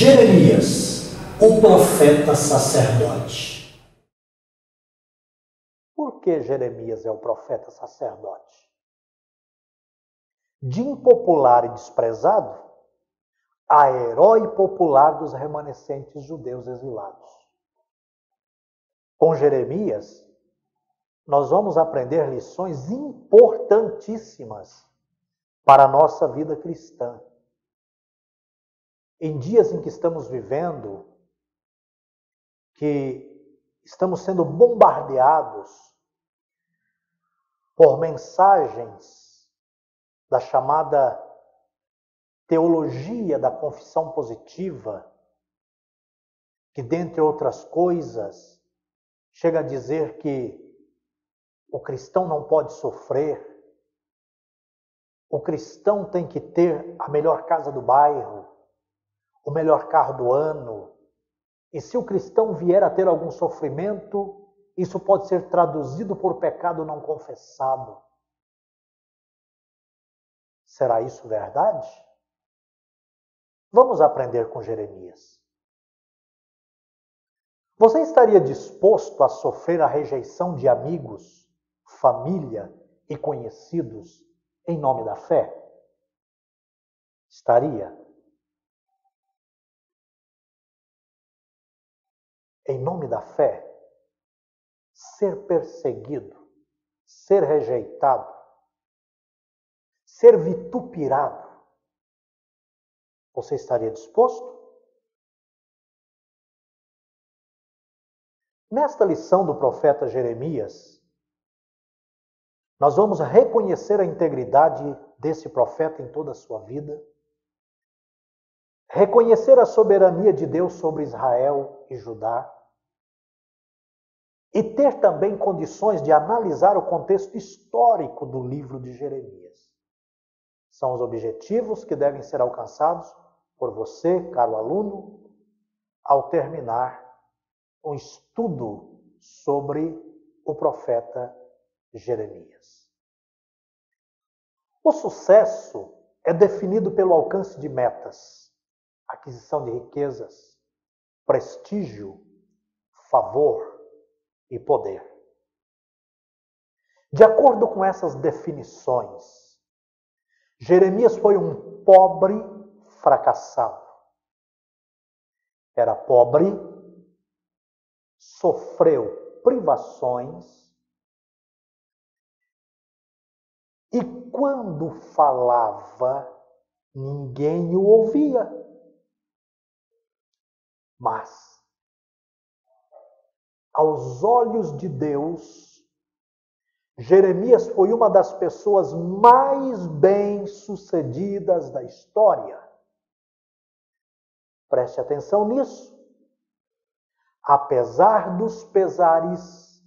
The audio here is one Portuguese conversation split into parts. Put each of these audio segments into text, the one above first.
Jeremias, o profeta sacerdote. Por que Jeremias é o profeta sacerdote? De impopular e desprezado a herói popular dos remanescentes judeus exilados. Com Jeremias, nós vamos aprender lições importantíssimas para a nossa vida cristã. Em dias em que estamos vivendo, que estamos sendo bombardeados por mensagens da chamada teologia da confissão positiva, que, dentre outras coisas, chega a dizer que o cristão não pode sofrer, o cristão tem que ter a melhor casa do bairro, o melhor carro do ano, e se o cristão vier a ter algum sofrimento, isso pode ser traduzido por pecado não confessado. Será isso verdade? Vamos aprender com Jeremias. Você estaria disposto a sofrer a rejeição de amigos, família e conhecidos em nome da fé? Estaria? Em nome da fé, ser perseguido, ser rejeitado, ser vitupirado, você estaria disposto? Nesta lição do profeta Jeremias, nós vamos reconhecer a integridade desse profeta em toda a sua vida, reconhecer a soberania de Deus sobre Israel e Judá, e ter também condições de analisar o contexto histórico do livro de Jeremias. São os objetivos que devem ser alcançados por você, caro aluno, ao terminar um estudo sobre o profeta Jeremias. O sucesso é definido pelo alcance de metas, aquisição de riquezas, prestígio, favor e poder. De acordo com essas definições, Jeremias foi um pobre fracassado. Era pobre, sofreu privações e quando falava, ninguém o ouvia. Mas, aos olhos de Deus, Jeremias foi uma das pessoas mais bem-sucedidas da história. Preste atenção nisso. Apesar dos pesares,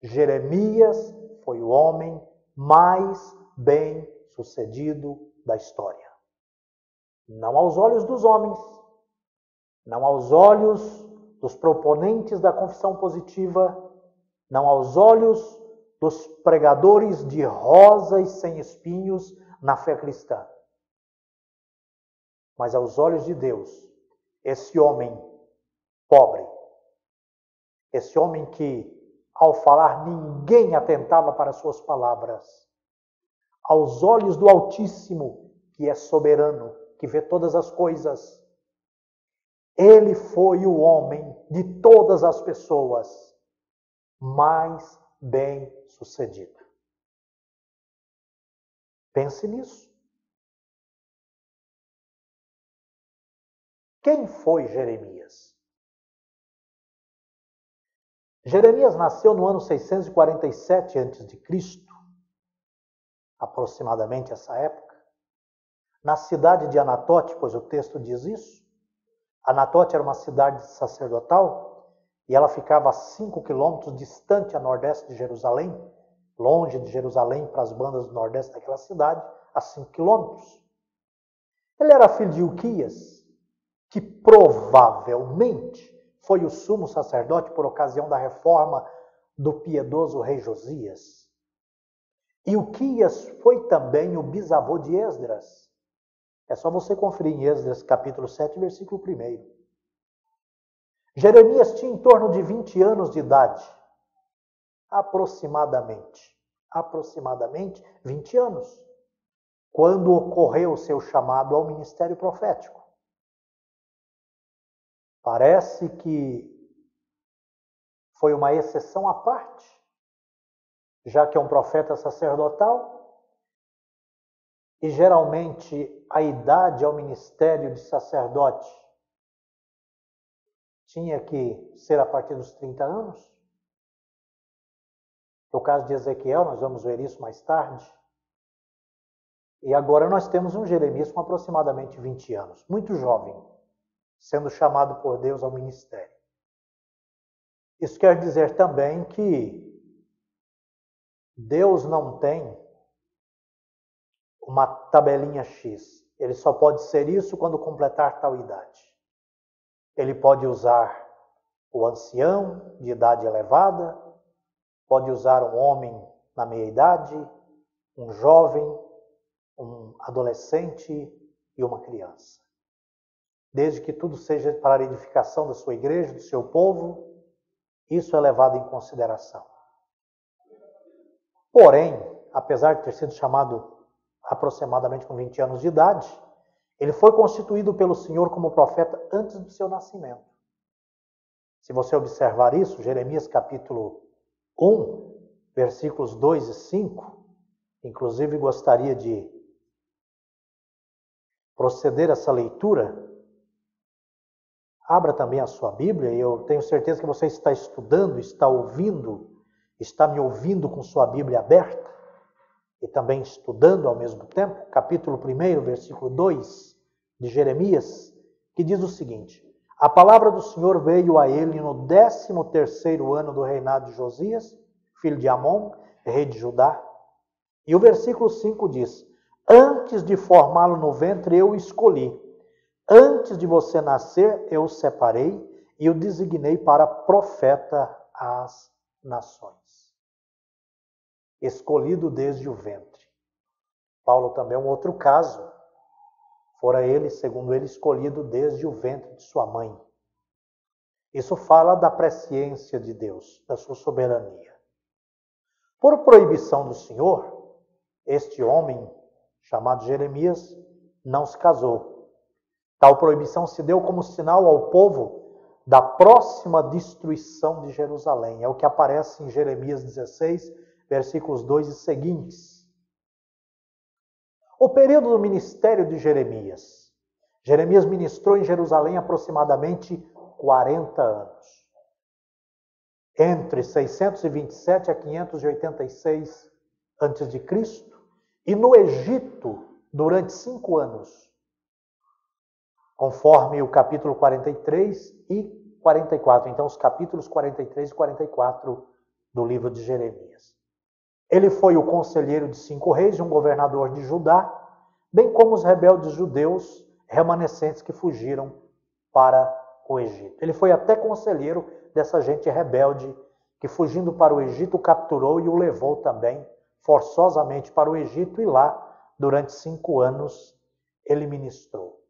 Jeremias foi o homem mais bem-sucedido da história. Não aos olhos dos homens, não aos olhos dos proponentes da confissão positiva, não aos olhos dos pregadores de rosas sem espinhos na fé cristã. Mas aos olhos de Deus, esse homem pobre, esse homem que, ao falar, ninguém atentava para suas palavras, aos olhos do Altíssimo, que é soberano, que vê todas as coisas, ele foi o homem de todas as pessoas mais bem-sucedido. Pense nisso. Quem foi Jeremias? Jeremias nasceu no ano 647 a.C., aproximadamente essa época, na cidade de Anatote, pois o texto diz isso. Anatote era uma cidade sacerdotal e ela ficava a 5 quilômetros distante a nordeste de Jerusalém, longe de Jerusalém para as bandas do nordeste daquela cidade, a 5 quilômetros. Ele era filho de Ilquias, que provavelmente foi o sumo sacerdote por ocasião da reforma do piedoso rei Josias. Ilquias foi também o bisavô de Esdras. É só você conferir em Êxodo capítulo 7, versículo 1. Jeremias tinha em torno de 20 anos de idade, aproximadamente 20 anos, quando ocorreu o seu chamado ao ministério profético. Parece que foi uma exceção à parte, já que é um profeta sacerdotal, e geralmente a idade ao ministério de sacerdote tinha que ser a partir dos 30 anos. No caso de Ezequiel, nós vamos ver isso mais tarde. E agora nós temos um Jeremias com aproximadamente 20 anos, muito jovem, sendo chamado por Deus ao ministério. Isso quer dizer também que Deus não tem uma tabelinha X. Ele só pode ser isso quando completar tal idade. Ele pode usar o ancião de idade elevada, pode usar um homem na meia-idade, um jovem, um adolescente e uma criança. Desde que tudo seja para a edificação da sua igreja, do seu povo, isso é levado em consideração. Porém, apesar de ter sido chamado aproximadamente com 20 anos de idade, ele foi constituído pelo Senhor como profeta antes do seu nascimento. Se você observar isso, Jeremias capítulo 1, versículos 2 e 5, inclusive gostaria de proceder essa leitura. Abra também a sua Bíblia, e eu tenho certeza que você está estudando, está ouvindo, está me ouvindo com sua Bíblia aberta, e também estudando ao mesmo tempo, capítulo 1, versículo 2 de Jeremias, que diz o seguinte: a palavra do Senhor veio a ele no 13º ano do reinado de Josias, filho de Amon, rei de Judá. E o versículo 5 diz: antes de formá-lo no ventre eu o escolhi, antes de você nascer eu o separei e o designei para profeta às nações. Escolhido desde o ventre. Paulo também é um outro caso. Fora ele, segundo ele, escolhido desde o ventre de sua mãe. Isso fala da presciência de Deus, da sua soberania. Por proibição do Senhor, este homem, chamado Jeremias, não se casou. Tal proibição se deu como sinal ao povo da próxima destruição de Jerusalém. É o que aparece em Jeremias 16, versículos 2 e seguintes. O período do ministério de Jeremias. Jeremias ministrou em Jerusalém aproximadamente 40 anos. Entre 627 a 586 a.C. e no Egito durante 5 anos. Conforme o capítulo 43 e 44. Então, os capítulos 43 e 44 do livro de Jeremias. Ele foi o conselheiro de 5 reis e um governador de Judá, bem como os rebeldes judeus remanescentes que fugiram para o Egito. Ele foi até conselheiro dessa gente rebelde que, fugindo para o Egito, o capturou e o levou também forçosamente para o Egito, e lá, durante 5 anos, ele ministrou.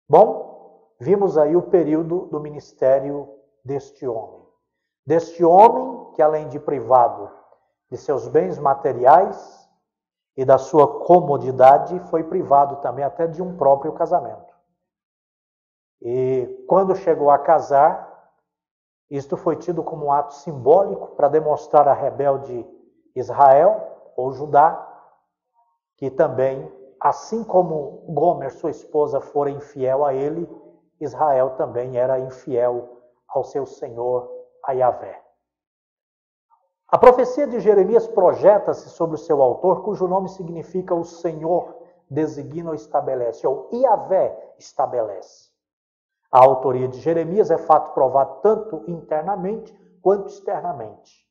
Bom, vimos aí o período do ministério deste homem. Deste homem que, além de privado de seus bens materiais e da sua comodidade, foi privado também até de um próprio casamento. E quando chegou a casar, isto foi tido como um ato simbólico para demonstrar a rebelde Israel, ou Judá, que também, assim como Gomer, sua esposa, fora infiel a ele, Israel também era infiel ao seu Senhor, a Yahvé. A profecia de Jeremias projeta-se sobre o seu autor, cujo nome significa o Senhor designa ou estabelece, ou Yahvé estabelece. A autoria de Jeremias é fato provado tanto internamente quanto externamente.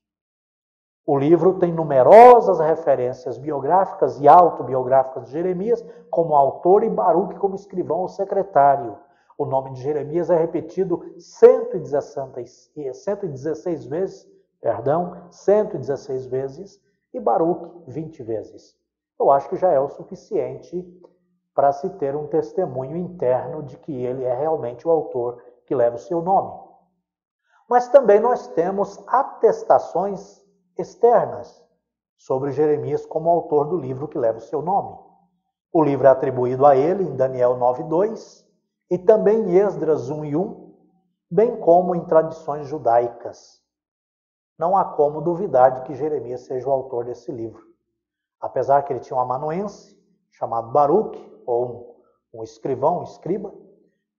O livro tem numerosas referências biográficas e autobiográficas de Jeremias como autor e Baruque como escrivão ou secretário. O nome de Jeremias é repetido 116 vezes, e Baruque 20 vezes. Eu acho que já é o suficiente para se ter um testemunho interno de que ele é realmente o autor que leva o seu nome. Mas também nós temos atestações externas sobre Jeremias como autor do livro que leva o seu nome. O livro é atribuído a ele em Daniel 9:2 e também em Esdras 1:1, bem como em tradições judaicas. Não há como duvidar de que Jeremias seja o autor desse livro. Apesar que ele tinha um amanuense chamado Baruque, ou um escrivão, um escriba,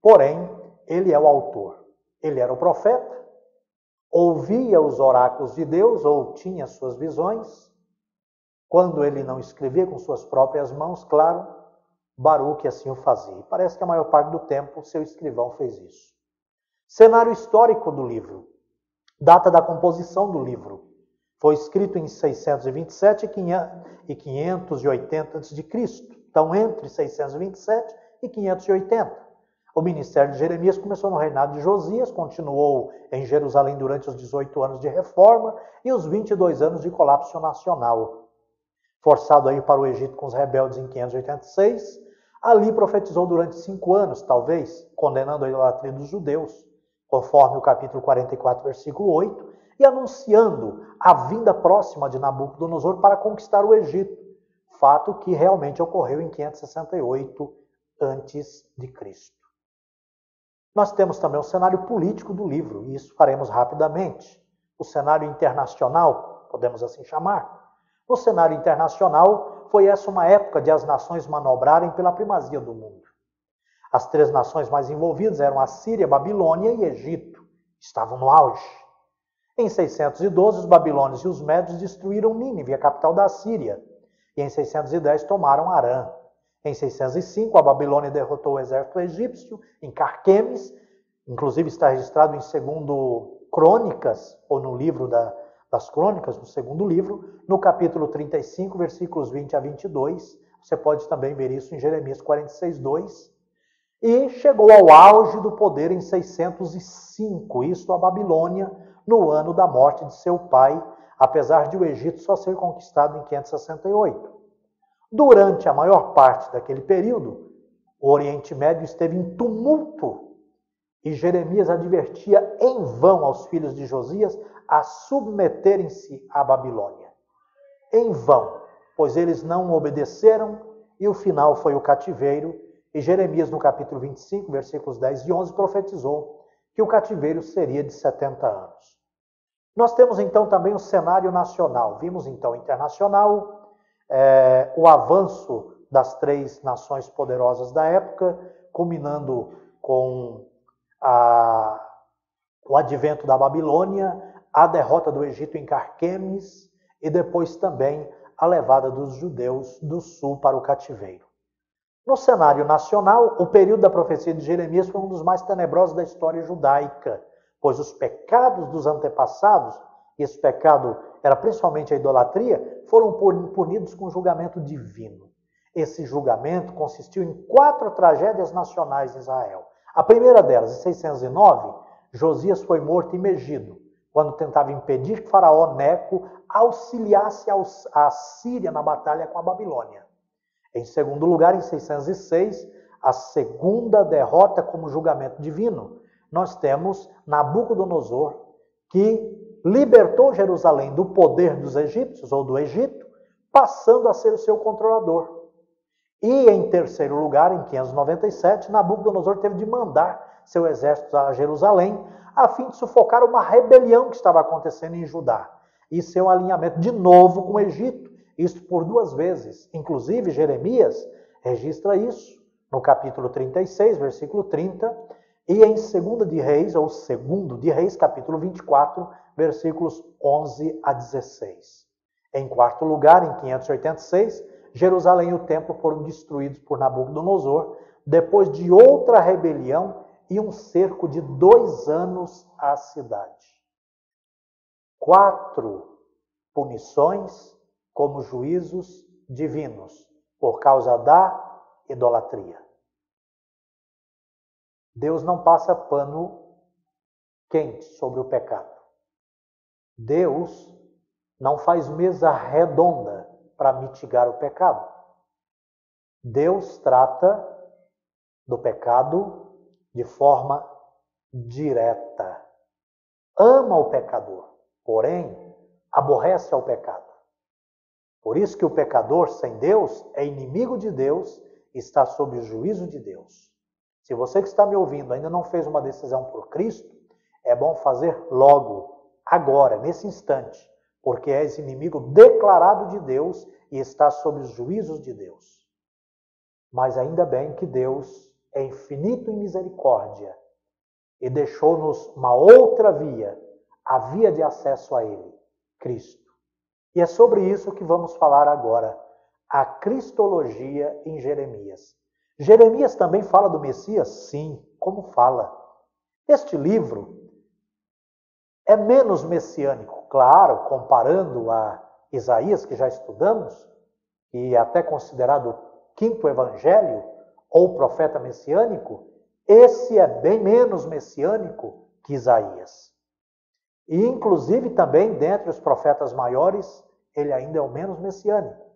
porém, ele é o autor. Ele era o profeta, ouvia os oráculos de Deus, ou tinha suas visões. Quando ele não escrevia com suas próprias mãos, claro, Baruque assim o fazia. E parece que a maior parte do tempo seu escrivão fez isso. Cenário histórico do livro. Data da composição do livro. Foi escrito em 627 e 580 a.C. Então, entre 627 e 580. O ministério de Jeremias começou no reinado de Josias, continuou em Jerusalém durante os 18 anos de reforma e os 22 anos de colapso nacional. Forçado a ir para o Egito com os rebeldes em 586, ali profetizou durante 5 anos, talvez, condenando a idolatria dos judeus, conforme o capítulo 44, versículo 8, e anunciando a vinda próxima de Nabucodonosor para conquistar o Egito, fato que realmente ocorreu em 568 a.C. Nós temos também o cenário político do livro, e isso faremos rapidamente. O cenário internacional, podemos assim chamar. No cenário internacional, foi essa uma época de as nações manobrarem pela primazia do mundo. As 3 nações mais envolvidas eram a Síria, Babilônia e Egito. Estavam no auge. Em 612, os babilônios e os médios destruíram Nínive, a capital da Síria. E em 610 tomaram Harã. Em 605, a Babilônia derrotou o exército egípcio em Carquemes. Inclusive está registrado em 2 Crônicas, ou no livro das Crônicas, no 2º livro, no capítulo 35, versículos 20 a 22. Você pode também ver isso em Jeremias 46:2. E chegou ao auge do poder em 605, isto a Babilônia, no ano da morte de seu pai, apesar de o Egito só ser conquistado em 568. Durante a maior parte daquele período, o Oriente Médio esteve em tumulto e Jeremias advertia em vão aos filhos de Josias a submeterem-se à Babilônia. Em vão, pois eles não obedeceram e o final foi o cativeiro. E Jeremias, no capítulo 25, versículos 10 e 11, profetizou que o cativeiro seria de 70 anos. Nós temos então também o cenário nacional. Vimos então internacional, o avanço das 3 nações poderosas da época, culminando com o advento da Babilônia, a derrota do Egito em Carquemes e depois também a levada dos judeus do sul para o cativeiro. No cenário nacional, o período da profecia de Jeremias foi um dos mais tenebrosos da história judaica, pois os pecados dos antepassados, e esse pecado era principalmente a idolatria, foram punidos com julgamento divino. Esse julgamento consistiu em 4 tragédias nacionais em Israel. A primeira delas, em 609, Josias foi morto em Megido, quando tentava impedir que Faraó Neco auxiliasse a Síria na batalha com a Babilônia. Em segundo lugar, em 606, a segunda derrota como julgamento divino, nós temos Nabucodonosor, que libertou Jerusalém do poder dos egípcios, ou do Egito, passando a ser o seu controlador. E em terceiro lugar, em 597, Nabucodonosor teve de mandar seu exército a Jerusalém, a fim de sufocar uma rebelião que estava acontecendo em Judá, e seu alinhamento de novo com o Egito. Isso por 2 vezes. Inclusive, Jeremias registra isso no capítulo 36, versículo 30, e em 2 de Reis, ou 2 de Reis, capítulo 24, versículos 11 a 16. Em quarto lugar, em 586, Jerusalém e o templo foram destruídos por Nabucodonosor, depois de outra rebelião e um cerco de 2 anos à cidade. 4 punições como juízos divinos, por causa da idolatria. Deus não passa pano quente sobre o pecado. Deus não faz mesa redonda para mitigar o pecado. Deus trata do pecado de forma direta. Ama o pecador, porém aborrece ao pecado. Por isso que o pecador sem Deus é inimigo de Deus e está sob o juízo de Deus. Se você que está me ouvindo ainda não fez uma decisão por Cristo, é bom fazer logo, agora, nesse instante, porque és inimigo declarado de Deus e está sob os juízos de Deus. Mas ainda bem que Deus é infinito em misericórdia e deixou-nos uma outra via, a via de acesso a Ele, Cristo. E é sobre isso que vamos falar agora, a cristologia em Jeremias. Jeremias também fala do Messias? Sim, como fala. Este livro é menos messiânico, claro, comparando a Isaías, que já estudamos, e até considerado o quinto evangelho, ou profeta messiânico, esse é bem menos messiânico que Isaías. E inclusive também, dentre os profetas maiores, ele ainda é o menos messiânico.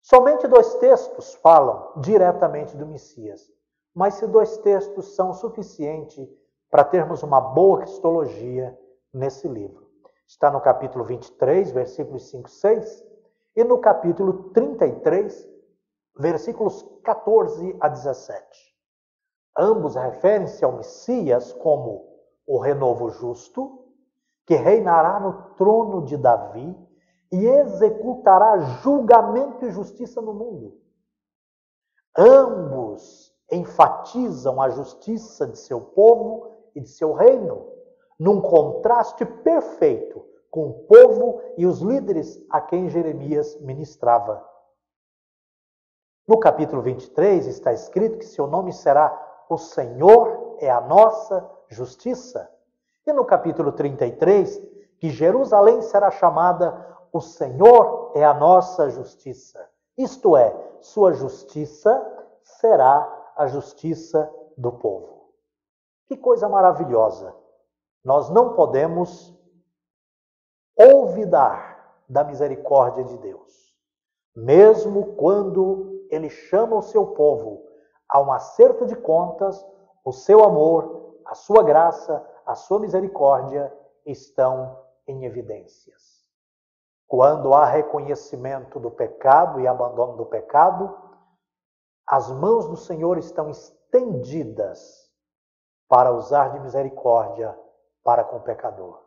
Somente 2 textos falam diretamente do Messias, mas se 2 textos são suficientes para termos uma boa cristologia nesse livro. Está no capítulo 23, versículos 5 e 6, e no capítulo 33, versículos 14 a 17. Ambos referem-se ao Messias como o renovo justo, que reinará no trono de Davi e executará julgamento e justiça no mundo. Ambos enfatizam a justiça de seu povo e de seu reino, num contraste perfeito com o povo e os líderes a quem Jeremias ministrava. No capítulo 23 está escrito que seu nome será O Senhor é a nossa justiça. E no capítulo 33, que Jerusalém será chamada O Senhor é a nossa justiça. Isto é, sua justiça será a justiça do povo. Que coisa maravilhosa! Nós não podemos olvidar da misericórdia de Deus. Mesmo quando Ele chama o seu povo a um acerto de contas, o seu amor, a sua graça, a sua misericórdia estão em evidências. Quando há reconhecimento do pecado e abandono do pecado, as mãos do Senhor estão estendidas para usar de misericórdia para com o pecador.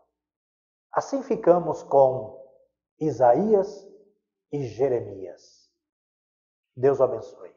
Assim ficamos com Isaías e Jeremias. Deus o abençoe.